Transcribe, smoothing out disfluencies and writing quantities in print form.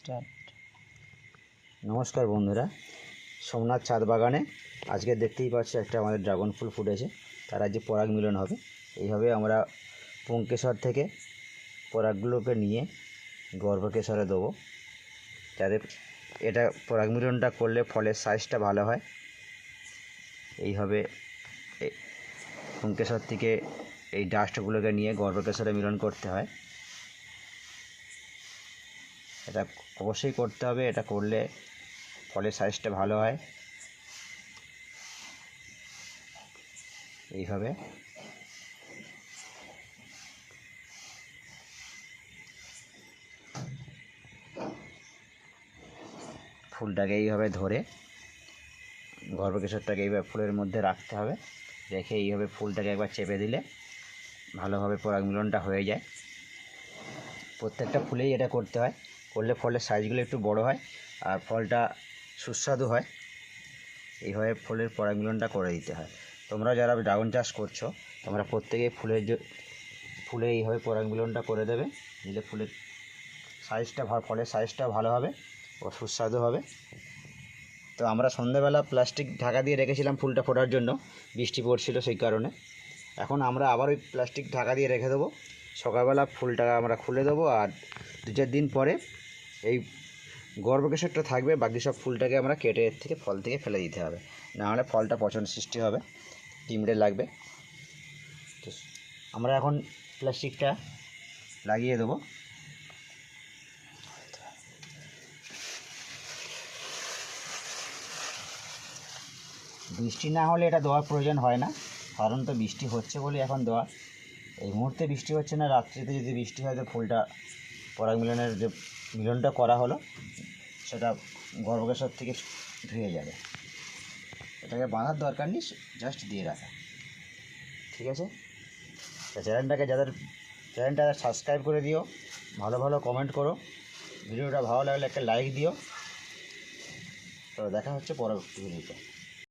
Start. নমস্কার বন্ধুরা, সোমনাথ ছাদ বাগানে আজকে দেখতেই পাচ্ছি একটা আমাদের ড্রাগন ফুল ফুটেছে। তার আজকে পরাগ মিলন হবে। এইভাবে আমরা পুংকেশর থেকে পরাগগুলোকে নিয়ে গর্ভকেশরে দেবো, যাতে এটা পরাগ মিলনটা করলে ফলের সাইজটা ভালো হয়। এইভাবে পুংকেশর থেকে এই ডাস্টগুলোকে নিয়ে গর্ভকেশরে মিলন করতে হয়। এটা অবশ্যই করতে হবে, এটা করলে ফলের সাইজটা ভালো হয়। এইভাবে ফুলটাকে এইভাবে ধরে গর্ভকেশরটাকে এইভাবে ফুলের মধ্যে রাখতে হবে, রেখে এইভাবে ফুলটাকে একবার চেপে দিলে ভালোভাবে পরাগ মিলনটা হয়ে যায়। প্রত্যেকটা ফুলেই এটা করতে হয়, করলে ফলের সাইজগুলো একটু বড় হয় আর ফলটা সুস্বাদু হয়। এইভাবে ফুলের পরাগ মিলনটা করে দিতে হয়। তোমরা যারা ড্রাগন চাষ করছো, তোমরা প্রত্যেকেই ফুলে এইভাবে পরাগ মিলনটা করে দেবে, দিলে ফুলের ফলের সাইজটা ভালো হবে ও সুস্বাদু হবে। তো আমরা সন্ধ্যাবেলা প্লাস্টিক ঢাকা দিয়ে রেখেছিলাম ফুলটা ফোটার জন্য, বৃষ্টি পড়ছিল সেই কারণে। এখন আমরা আবার ওই প্লাস্টিক ঢাকা দিয়ে রেখে দেবো। সকালবেলা ফুলটা আমরা খুলে দেবো, আর 2-4 দিন পরে এই গর্ভকেশরটা থাকবে, বাকি সব ফুলটাকে আমরা কেটে এর থেকে ফল থেকে ফেলে দিতে হবে, নাহলে ফলটা পচন সৃষ্টি হবে, পিঁমড়ে লাগবে। তো আমরা এখন প্লাস্টিকটা লাগিয়ে দেবো। বৃষ্টি না হলে এটা দেওয়ার প্রয়োজন হয় না, কারণ তো বৃষ্টি হচ্ছে বলে এখন দেওয়া। এই মুহূর্তে বৃষ্টি হচ্ছে না, রাত্রিতে যদি বৃষ্টি হয় তো ফুলটা পরাগ মিলনের যে মিলনটা করা হলো সেটা গর্ভকেশর থেকে ধুয়ে যাবে। এটাকে বাঁধার দরকার নেই, জাস্ট দিয়ে রাখা। ঠিক আছে? তা চ্যানেলটা সাবস্ক্রাইব করে দিও, ভালো ভালো কমেন্ট করো, ভিডিওটা ভালো লাগলে একটা লাইক দিও। তো দেখা হচ্ছে পরবর্তী ভিডিওতে।